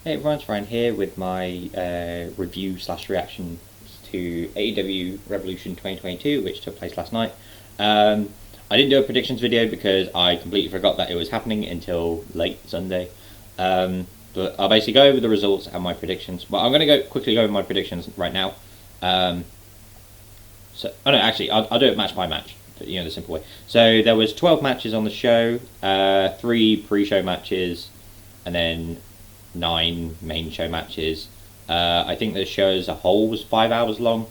Hey everyone, it's Ryan here with my review slash reaction to AEW Revolution 2022, which took place last night. I didn't do a predictions video because I completely forgot that it was happening until late Sunday. But I'll basically go over the results and my predictions. But I'm going to quickly go over my predictions right now. I'll do it match by match, the simple way. So there was 12 matches on the show, 3 pre-show matches, and then 9 main show matches. I think the show as a whole was 5 hours long.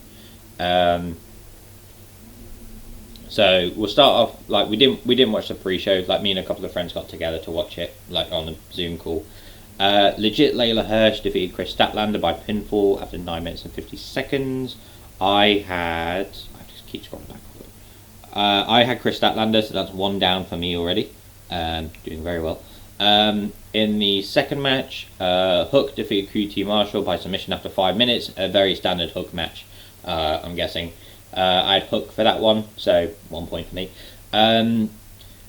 So we'll start off we didn't watch the pre-show. Me and a couple of friends got together to watch it on a Zoom call. Legit Layla Hirsch defeated Chris Statlander by pinfall after 9 minutes and 50 seconds. I just keep scrolling back. I had Chris Statlander, so that's 1 down for me already. Doing very well. In the second match, Hook defeated QT Marshall by submission after 5 minutes. A very standard Hook match, I'm guessing. I had Hook for that one, so 1 point for me.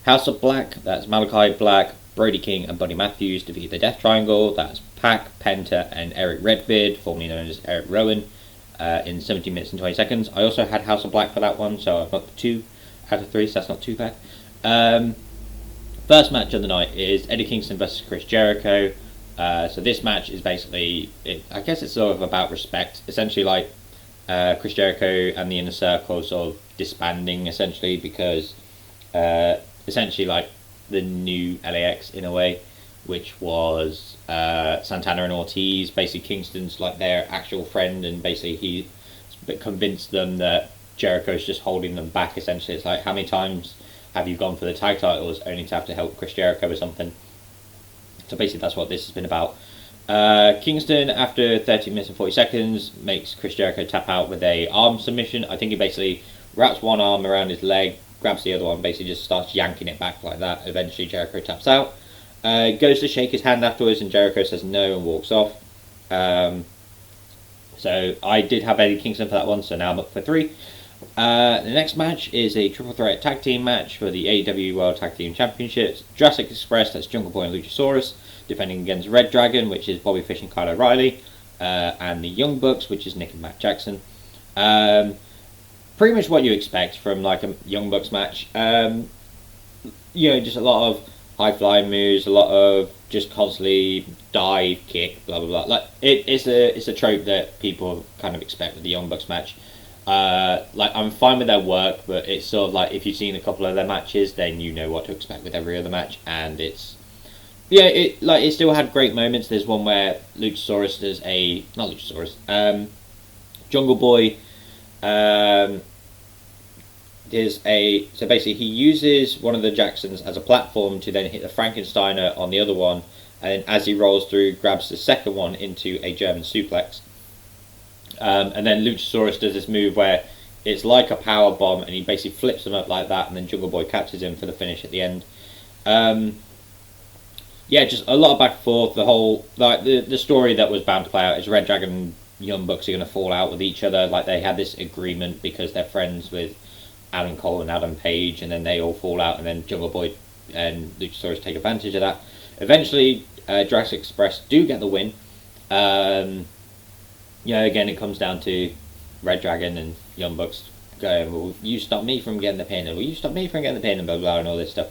House of Black, that's Malachi Black, Brody King, and Buddy Matthews defeated the Death Triangle. That's Pac, Penta, and Eric Redbeard, formerly known as Eric Rowan, in 17 minutes and 20 seconds. I also had House of Black for that one, so I've got 2 out of 3, so that's not too bad. First match of the night is Eddie Kingston versus Chris Jericho. So this match is basically, I guess it's sort of about respect. Essentially, Chris Jericho and the Inner Circle sort of disbanding, essentially, because essentially the new LAX in a way, which was Santana and Ortiz. Basically, Kingston's their actual friend, and basically he convinced them that Jericho's just holding them back. Essentially, it's how many times have you gone for the tag titles only to have to help Chris Jericho or something? So basically that's what this has been about. Kingston, after 30 minutes and 40 seconds, makes Chris Jericho tap out with a arm submission. I think he basically wraps one arm around his leg, grabs the other one, basically just starts yanking it back like that. Eventually Jericho taps out. Goes to shake his hand afterwards, and Jericho says no and walks off. So I did have Eddie Kingston for that one, so now I'm up for 3. The next match is a triple threat tag team match for the AEW World Tag Team Championships. Jurassic Express, that's Jungle Boy and Luchasaurus, defending against Red Dragon, which is Bobby Fish and Kyle O'Reilly, and the Young Bucks, which is Nick and Matt Jackson. Pretty much what you expect from a Young Bucks match. Just a lot of high flying moves, a lot of just constantly dive, kick, blah blah blah. It's a trope that people kind of expect with the Young Bucks match. I'm fine with their work, but it's sort of if you've seen a couple of their matches, then you know what to expect with every other match, and it still had great moments. There's one where Luchasaurus does Jungle Boy, so basically he uses one of the Jacksons as a platform to then hit the Frankensteiner on the other one, and as he rolls through, grabs the second one into a German suplex. And then Luchasaurus does this move where it's like a power bomb, and he basically flips him up like that, and then Jungle Boy catches him for the finish at the end. Just a lot of back and forth. The whole the story that was bound to play out is Red Dragon and Young Bucks are going to fall out with each other. They had this agreement because they're friends with Adam Cole and Adam Page, and then they all fall out, and then Jungle Boy and Luchasaurus take advantage of that. Eventually, Jurassic Express do get the win. Again, it comes down to Red Dragon and Young Bucks going, well, you stop me from getting the pin, and you stop me from getting the pin, and blah blah, and all this stuff.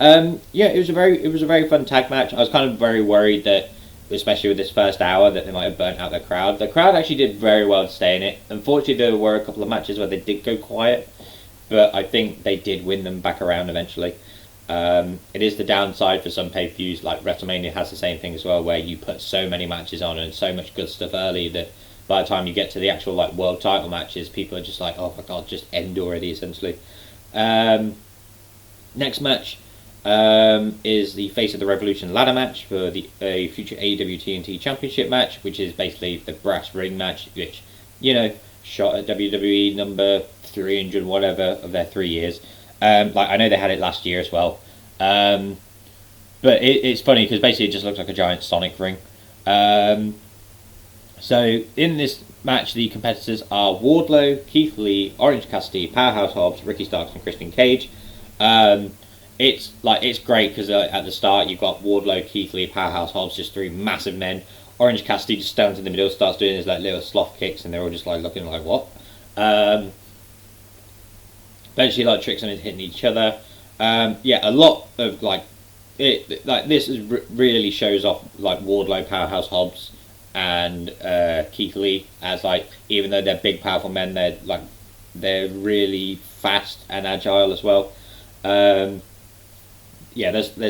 It was a very fun tag match. I was kind of very worried that, especially with this first hour, that they might have burnt out the crowd. The crowd actually did very well to stay in it. Unfortunately, there were a couple of matches where they did go quiet, but I think they did win them back around eventually. It is the downside for some pay-per-views, WrestleMania has the same thing as well, where you put so many matches on and so much good stuff early that by the time you get to the actual world title matches, people are just oh my god, just end already, essentially. Next match is the Face of the Revolution ladder match for a future AEW TNT Championship match, which is basically the brass ring match, which, shot at WWE number 300 whatever of their 3 years. I know they had it last year as well. But it's funny because basically it just looks like a giant Sonic ring. So in this match, the competitors are Wardlow, Keith Lee, Orange Cassidy, Powerhouse Hobbs, Ricky Starks, and Christian Cage. It's great because at the start you've got Wardlow, Keith Lee, Powerhouse Hobbs, just 3 massive men, Orange Cassidy just stands in the middle, starts doing his like little sloth kicks, and they're all just like looking like what. Eventually, like tricks them into hitting each other. A lot of like this is really shows off like Wardlow, Powerhouse Hobbs, and Keith Lee as like, even though they're big, powerful men, they're really fast and agile as well. There's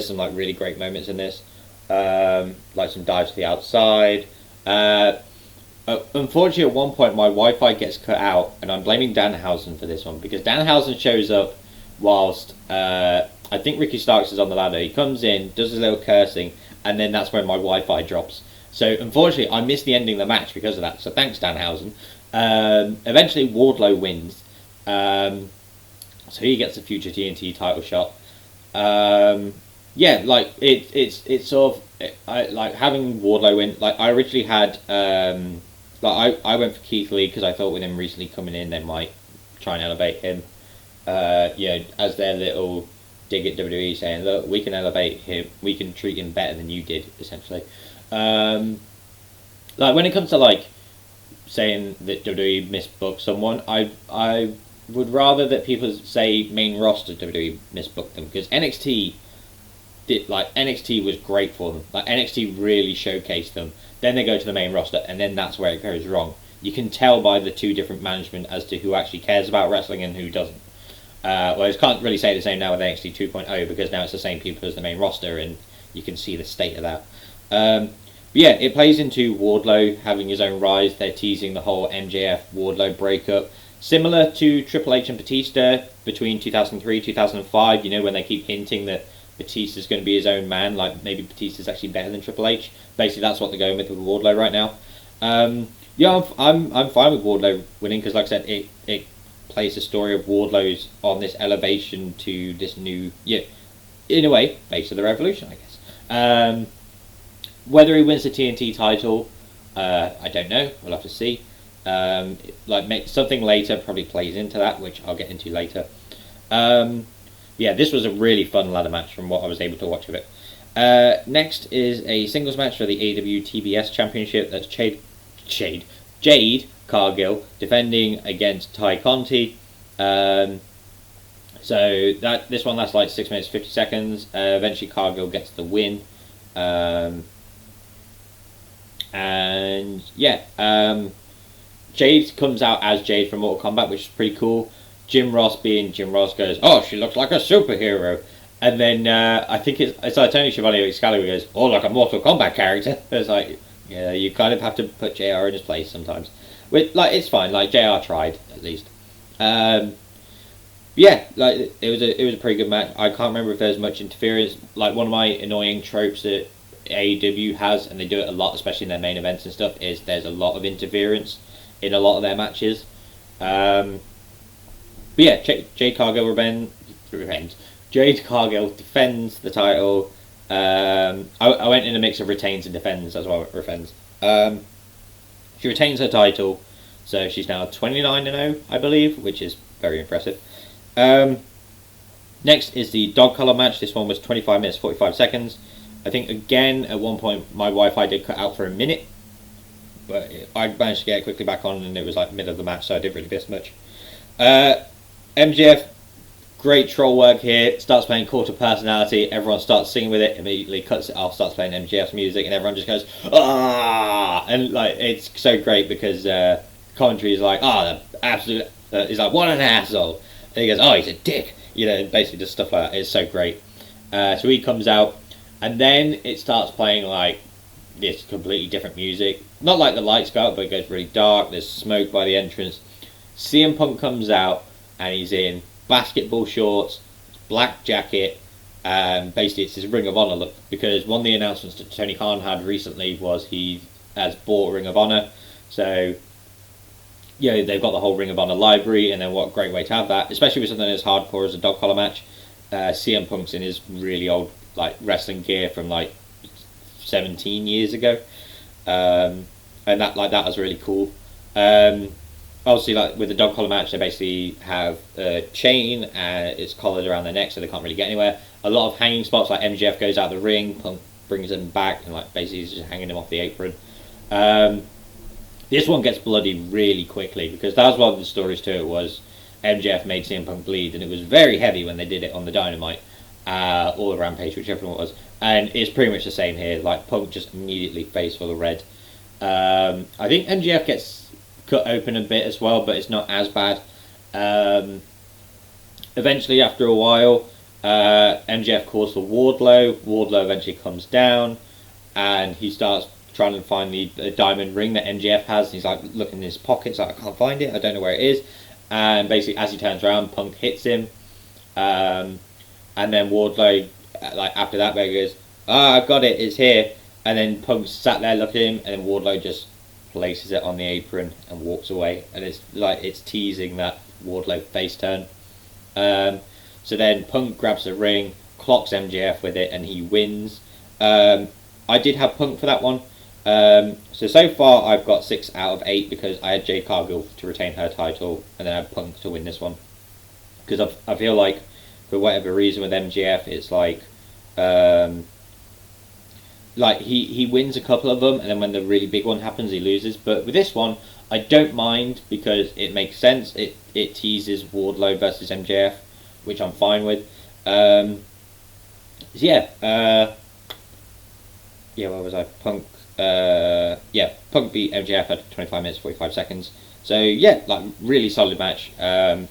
some like really great moments in this, like some dives to the outside. Unfortunately, at one point my Wi-Fi gets cut out, and I'm blaming Danhausen for this one, because Danhausen shows up whilst I think Ricky Starks is on the ladder. He comes in, does his little cursing, and then that's when my Wi-Fi drops. So unfortunately, I missed the ending of the match because of that. So thanks, Danhausen. Eventually, Wardlow wins, so he gets a future TNT title shot. It's sort of like having Wardlow win. Like I originally had, I went for Keith Lee because I thought with him recently coming in, they might try and elevate him. As their little dig at WWE, saying, look, we can elevate him, we can treat him better than you did, essentially. Like when it comes to like saying that WWE misbooked someone, I would rather that people say main roster WWE misbooked them, because NXT was great for them. Like NXT really showcased them. Then they go to the main roster, and then that's where it goes wrong. You can tell by the two different management as to who actually cares about wrestling and who doesn't. Whereas can't really say the same now with NXT 2.0, because now it's the same people as the main roster, and you can see the state of that. It plays into Wardlow having his own rise. They're teasing the whole MJF Wardlow breakup, similar to Triple H and Batista between 2003 2005. When they keep hinting that Batista's going to be his own man, like maybe Batista's actually better than Triple H. Basically, that's what they're going with Wardlow right now. I'm fine with Wardlow winning, because, like I said, it plays the story of Wardlow's on this elevation to this new, in a way, face of the Revolution, I guess. Whether he wins the TNT title, I don't know. We'll have to see. Something later probably plays into that, which I'll get into later. This was a really fun ladder match from what I was able to watch of it. Next is a singles match for the AEW TBS Championship. That's Jade Cargill defending against Ty Conti. This one lasts like 6 minutes 50 seconds. Eventually Cargill gets the win. Jade comes out as Jade from Mortal Kombat, which is pretty cool. Jim Ross being Jim Ross goes, oh, she looks like a superhero. And then I think it's like Tony Schiavone Excalibur goes, oh, like a Mortal Kombat character. It's like, yeah, you kind of have to put JR in his place sometimes. It's fine. Like JR tried at least. It was a pretty good match. I can't remember if there's much interference. Like one of my annoying tropes that AEW has, and they do it a lot, especially in their main events and stuff, is there's a lot of interference in a lot of their matches. Jade Cargill Jade Cargill defends the title. I went in a mix of retains and defends as well. She retains her title, so she's now 29-0, I believe, which is very impressive. Next is the dog collar match. This one was 25 minutes 45 seconds. I think again at one point my Wi-Fi did cut out for a minute, but I managed to get it quickly back on, and it was like mid of the match, so I didn't really miss much. MJF, great troll work here. Starts playing Cult of Personality. Everyone starts singing with it. Immediately cuts it off. Starts playing MJF's music, and everyone just goes ah! And like it's so great because commentary is like, the absolute. He's like, what an asshole. And he goes, oh, he's a dick. Basically just stuff like that. It's so great. So he comes out, and then it starts playing like this completely different music. Not like the lights go out, but it goes really dark. There's smoke by the entrance. CM Punk comes out, and he's in basketball shorts, black jacket, and basically it's his Ring of Honor look, because one of the announcements that Tony Khan had recently was he has bought Ring of Honor. So they've got the whole Ring of Honor library, and then what a great way to have that, especially with something as hardcore as a dog collar match. CM Punk's in his really old like wrestling gear from like 17 years ago, and that was really cool. Obviously, like with the dog collar match, they basically have a chain and it's collared around their neck, so they can't really get anywhere. A lot of hanging spots, like MJF goes out the ring, Punk brings him back, and like basically he's just hanging him off the apron. This one gets bloody really quickly because that was one of the stories to it was MJF made CM Punk bleed, and it was very heavy when they did it on the Dynamite or the Rampage, whichever one it was. And it's pretty much the same here. Like Punk just immediately face full of red. I think MJF gets cut open a bit as well, but it's not as bad. Eventually, after a while, MJF calls for Wardlow. Wardlow eventually comes down, and he starts trying to find the diamond ring that MJF has. He's like looking in his pockets, like I can't find it. I don't know where it is. And basically, as he turns around, Punk hits him, and then Wardlow, like after that, goes, I've got it. It's here. And then Punk sat there looking at him, and then Wardlow just places it on the apron and walks away. And it's like it's teasing that Wardlow face turn. So then Punk grabs the ring, clocks MJF with it, and he wins. I did have Punk for that one. So far I've got 6 out of 8 because I had Jade Cargill to retain her title, and then I had Punk to win this one. Because I feel like, for whatever reason with MJF, it's like he wins a couple of them, and then when the really big one happens, he loses. But with this one, I don't mind because it makes sense. It teases Wardlow versus MJF, which I'm fine with. Where was I? Punk. Punk beat MJF at 25 minutes 45 seconds. So yeah, like really solid match. And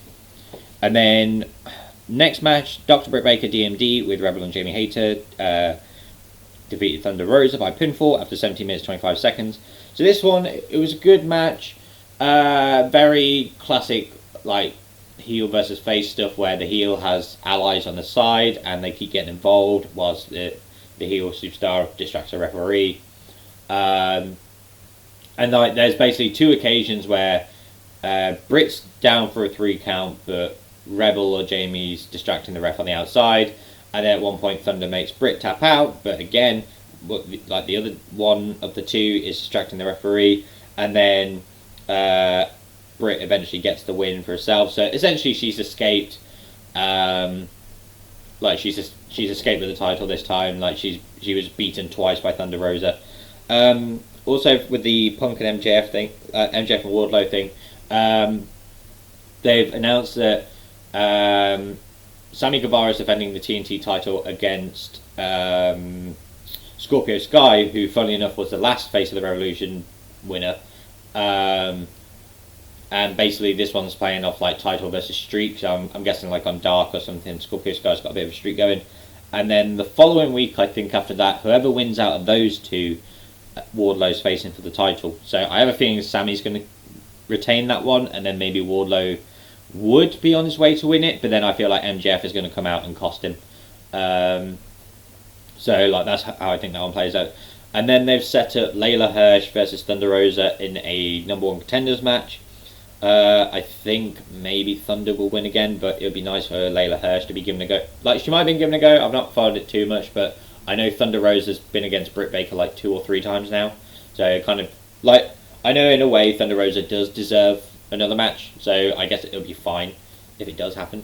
then next match, Dr. Britt Baker DMD with Rebel and Jamie Hayter defeated Thunder Rosa by pinfall after 17 minutes 25 seconds. So this one, it was a good match. Very classic, like heel versus face stuff where the heel has allies on the side and they keep getting involved whilst the heel superstar distracts the referee. And like there's basically 2 occasions where Britt's down for a 3 count, but Rebel or Jamie's distracting the ref on the outside. And then at one point Thunder makes Britt tap out, but again, like the other one of the 2 is distracting the referee. And then Britt eventually gets the win for herself. So essentially she's escaped. She's escaped with the title this time. Like she was beaten twice by Thunder Rosa. Also with the Punk and MJF thing, MJF and Wardlow thing, they've announced that Sammy Guevara is defending the TNT title against Scorpio Sky, who funnily enough was the last Face of the Revolution winner. And basically this one's playing off like title versus streak, so I'm guessing like on Dark or something, Scorpio Sky's got a bit of a streak going. And then the following week, I think after that, whoever wins out of those 2, Wardlow's facing for the title. So I have a feeling Sammy's going to retain that one, and then maybe Wardlow would be on his way to win it, but then I feel like MJF is going to come out and cost him. So like that's how I think that one plays out. And then they've set up Layla Hirsch versus Thunder Rosa in a number 1 contenders match. I think maybe Thunder will win again, but it would be nice for Layla Hirsch to be given a go. Like she might have been given a go. I've not followed it too much, but I know Thunder Rosa's been against Britt Baker like 2 or 3 times now. So kind of like I know in a way Thunder Rosa does deserve another match. So I guess it'll be fine if it does happen.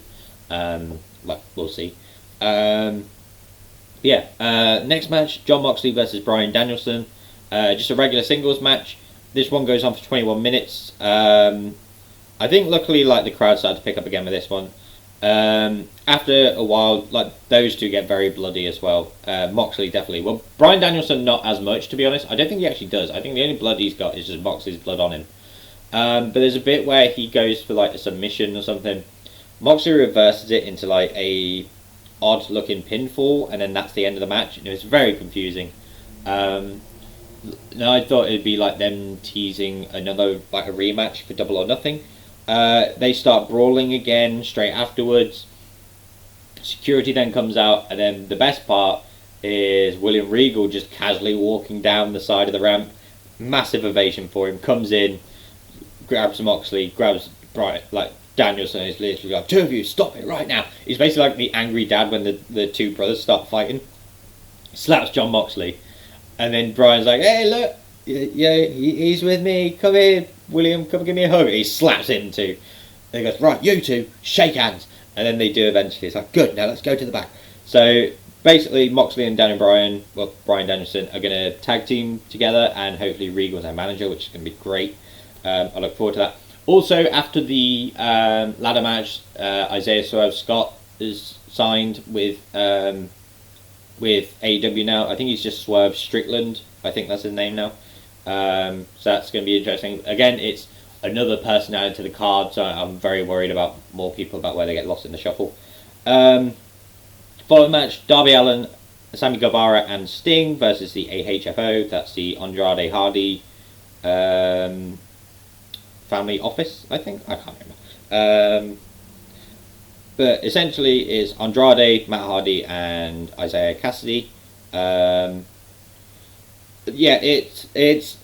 We'll see. Next match, Jon Moxley versus Bryan Danielson. Just a regular singles match. This one goes on for 21 minutes. I think luckily like the crowd started to pick up again with this one. After a while, like those 2 get very bloody as well. Moxley definitely. Well, Bryan Danielson not as much, to be honest. I don't think he actually does. I think the only blood he's got is just Moxley's blood on him. But there's a bit where he goes for like a submission or something. Moxley reverses it into like a odd looking pinfall, and then that's the end of the match. And it was very confusing. Now I thought it'd be like them teasing another like a rematch for Double or Nothing. They start brawling again straight afterwards. Security then comes out, and then the best part is William Regal just casually walking down the side of the ramp. Massive ovation for him. Comes in, grabs Moxley, grabs Brian, like Danielson is literally like, 2 of you, stop it right now. He's basically like the angry dad when the 2 brothers start fighting. Slaps Jon Moxley, and then Brian's like, hey look, yeah, he's with me, come here William, come give me a hug. He slaps him too. And he goes, right, you 2, shake hands. And then they do eventually. It's like, good, now let's go to the back. So basically Moxley and Bryan Danielson are going to tag team together, and hopefully Regal's their manager, which is going to be great. I look forward to that. Also, after the ladder match, Isaiah Swerve Scott is signed with AEW now. I think he's just Swerve Strickland. I think that's his name now. So that's going to be interesting. Again, it's another person added to the card, so I'm very worried about more people about where they get lost in the shuffle. Following match, Darby Allin, Sammy Guevara and Sting versus the AHFO. That's the Andrade Hardy family office, I think. I can't remember. But essentially it's Andrade, Matt Hardy and Isaiah Cassidy. It's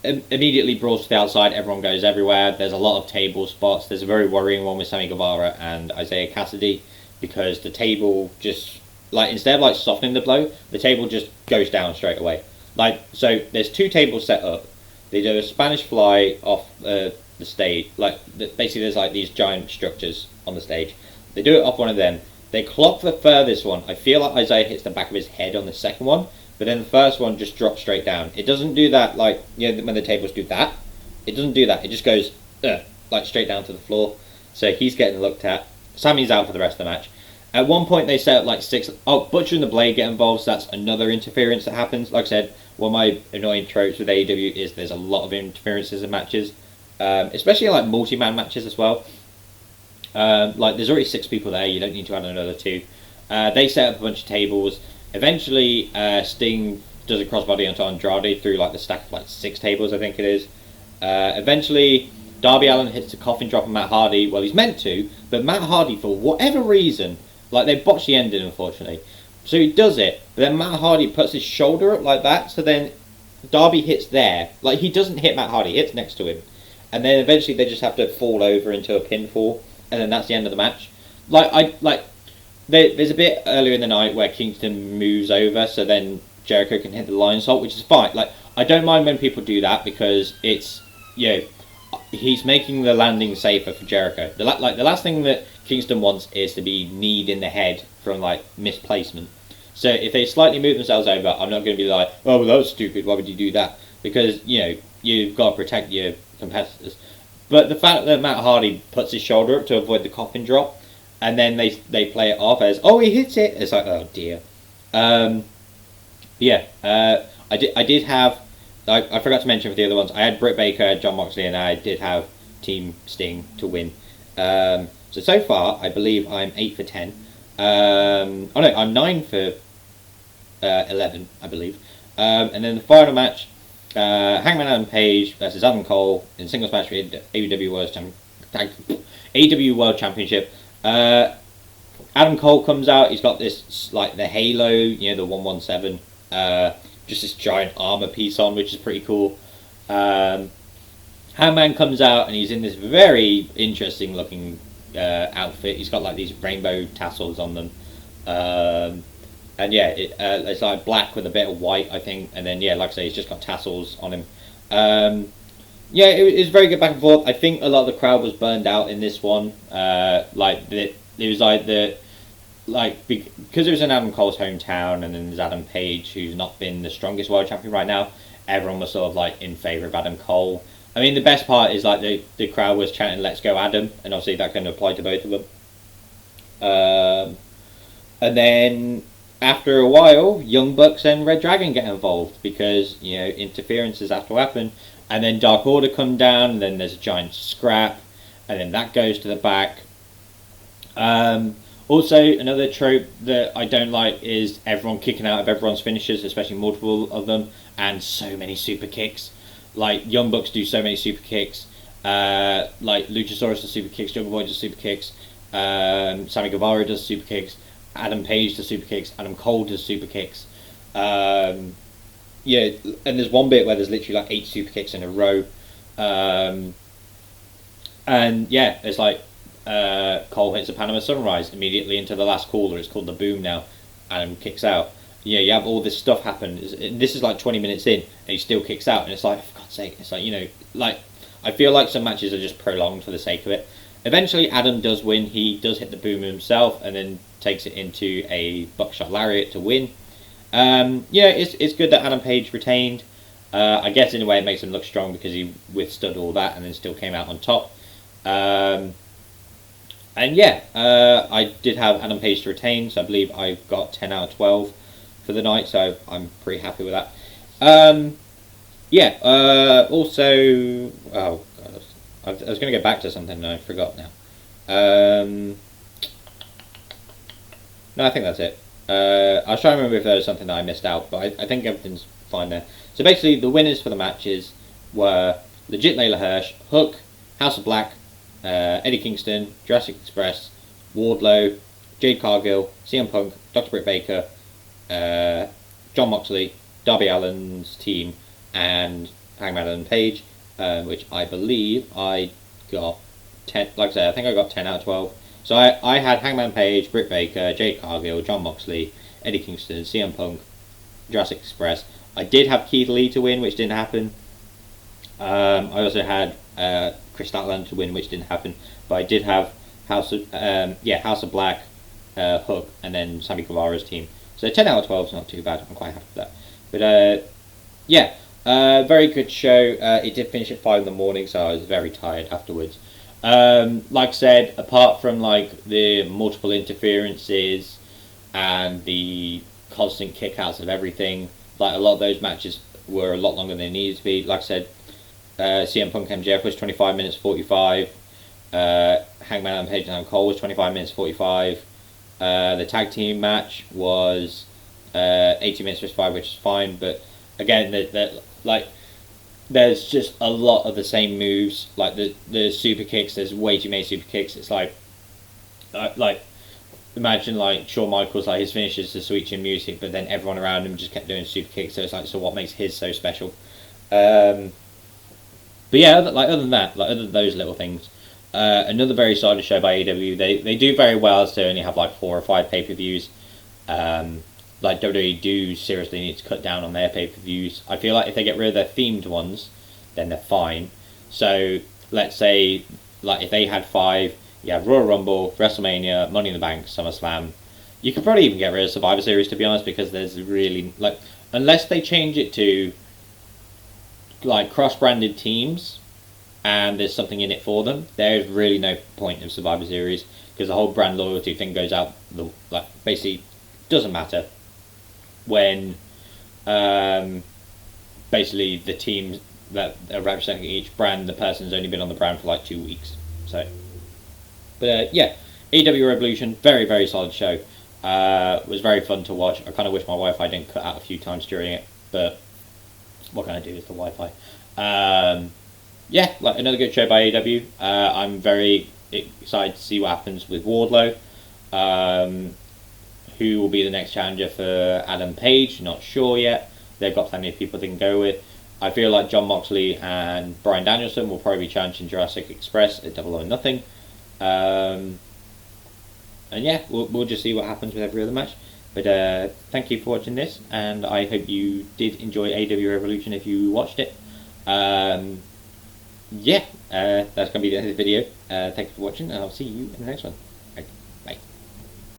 immediately brawls to the outside. Everyone goes everywhere. There's a lot of table spots. There's a very worrying one with Sammy Guevara and Isaiah Cassidy, because the table just, like, instead of like softening the blow, the table just goes down straight away. Like, so there's 2 tables set up. They do a Spanish fly off the stage. Like, basically there's like these giant structures on the stage. They do it off one of them. They clock the furthest one. I feel like Isaiah hits the back of his head on the second one, but then the first one just drops straight down. It doesn't do that, like, when the tables do that. It doesn't do that. It just goes, like, straight down to the floor. So he's getting looked at. Sammy's out for the rest of the match. At one point they set up like 6... Oh, Butcher and the Blade get involved, so that's another interference that happens. Like I said, one of my annoying tropes with AEW is there's a lot of interferences in matches. Especially like multi-man matches as well. Like, there's already 6 people there, you don't need to add another 2. They set up a bunch of tables. Eventually, Sting does a crossbody onto Andrade through like the stack of like 6 tables, I think it is. Eventually, Darby Allin hits a coffin drop on Matt Hardy. Well, he's meant to, but Matt Hardy, for whatever reason, like, they botched the ending, unfortunately. So he does it, but then Matt Hardy puts his shoulder up like that, so then Darby hits there. Like, he doesn't hit Matt Hardy, he hits next to him. And then eventually they just have to fall over into a pinfall, and then that's the end of the match. There's a bit earlier in the night where Kingston moves over, so then Jericho can hit the Lion Salt, which is fine. Like, I don't mind when people do that, because it's, he's making the landing safer for Jericho. The last thing that Kingston wants is to be kneed in the head from like misplacement. So if they slightly move themselves over, I'm not going to be like, oh, well, that was stupid, why would you do that? Because, you've got to protect your competitors. But the fact that Matt Hardy puts his shoulder up to avoid the coffin drop, and then they play it off as, oh, he hits it, it's like, oh dear. I did have, I forgot to mention for the other ones, I had Britt Baker, John Moxley, and I did have Team Sting to win. So far, I believe I'm 8 for 10. I'm 9 for 11, I believe. And then the final match, Hangman Adam Page versus Adam Cole in singles match for AEW World Championship. Adam Cole comes out. He's got this, like, the halo, the 117, just this giant armor piece on, which is pretty cool. Hangman comes out and he's in this very interesting looking outfit. He's got like these rainbow tassels on them. It's like black with a bit of white, I think, and then like I say, he's just got tassels on him. It was very good back and forth. I think a lot of the crowd was burned out in this one. Because it was in Adam Cole's hometown, and then there's Adam Page, who's not been the strongest world champion right now. Everyone was sort of like in favour of Adam Cole. I mean, the best part is like the crowd was chanting "Let's go, Adam," and obviously that can apply to both of them. And then after a while, Young Bucks and Red Dragon get involved because interferences have to happen, and then Dark Order come down, and then there's a giant scrap, and then that goes to the back. Also, another trope that I don't like is everyone kicking out of everyone's finishes, especially multiple of them, and so many super kicks. Like, Young Bucks do so many super kicks. Like, Luchasaurus does super kicks, Jungle Boy does super kicks, Sammy Guevara does super kicks, Adam Page does super kicks, Adam Cole does super kicks. And there's one bit where there's literally like 8 super kicks in a row. It's like Cole hits a Panama Sunrise immediately into the last caller. It's called the Boom now. Adam kicks out. You have all this stuff happen. This is like 20 minutes in, and he still kicks out. And it's like, for God's sake, it's like, I feel like some matches are just prolonged for the sake of it. Eventually, Adam does win. He does hit the boom himself and then takes it into a buckshot lariat to win. Yeah, it's good that Adam Page retained. I guess in a way it makes him look strong because he withstood all that and then still came out on top. And yeah, I did have Adam Page to retain, so I believe I've got 10 out of 12 for the night, so I'm pretty happy with that. Yeah, also, oh god, I was going to go back to something and I forgot now. No, I think that's it. I was trying to remember if there was something that I missed out, but I think everything's fine there. So basically, the winners for the matches were Legit Layla Hirsch, Hook, House of Black, Eddie Kingston, Jurassic Express, Wardlow, Jade Cargill, CM Punk, Dr. Britt Baker, John Moxley, Darby Allin's team, and Hangman Adam Page, which I believe I got 10. Like I said, I think I got 10 out of 12. So I had Hangman Page, Britt Baker, Jade Cargill, John Moxley, Eddie Kingston, CM Punk, Jurassic Express. I did have Keith Lee to win, which didn't happen. I also had Chris Statlander to win, which didn't happen. But I did have House of Black, Hook, and then Sammy Guevara's team. So 10 out of 12 is not too bad. I'm quite happy with that. But yeah, very good show. It did finish at 5 in the morning, so I was very tired afterwards. Like I said, apart from like the multiple interferences and the constant kickouts of everything, like a lot of those matches were a lot longer than they needed to be. Like I said, CM Punk MJF was 25 minutes 45. Hangman Adam Page and Adam Cole was 25 minutes 45. The tag team match was 80 minutes 55, which is fine. But again, there's just a lot of the same moves. Like the super kicks, there's way too many super kicks. It's like imagine like Shawn Michaels, like his finishes the Sweet Chin Music, but then everyone around him just kept doing super kicks. So it's like, so what makes his so special? But yeah, like other than that, like other than those little things, another very solid show by AEW. They do very well as to only have like 4 or 5 pay-per-views. Like WWE do seriously need to cut down on their pay-per-views. I feel like if they get rid of their themed ones, then they're fine. So let's say like if they had 5, you have Royal Rumble, WrestleMania, Money in the Bank, SummerSlam. You could probably even get rid of Survivor Series, to be honest, because there's really like, unless they change it to like cross-branded teams and there's something in it for them, there's really no point of Survivor Series because the whole brand loyalty thing goes out the, like, basically doesn't matter when basically the teams that are representing each brand, the person's only been on the brand for like 2 weeks. So but yeah, AEW Revolution, very, very solid show. Was very fun to watch. I kind of wish my Wi-Fi didn't cut out a few times during it, but what can I do? It's the Wi-Fi. Yeah, like another good show by AEW. I'm very excited to see what happens with Wardlow. Who will be the next challenger for Adam Page? Not sure yet. They've got plenty of people they can go with. I feel like John Moxley and Bryan Danielson will probably be challenging Jurassic Express at Double or Nothing. And yeah, we'll just see what happens with every other match. But thank you for watching this, and I hope you did enjoy AEW Revolution if you watched it. Yeah, that's going to be the end of the video. Thank you for watching, and I'll see you in the next one.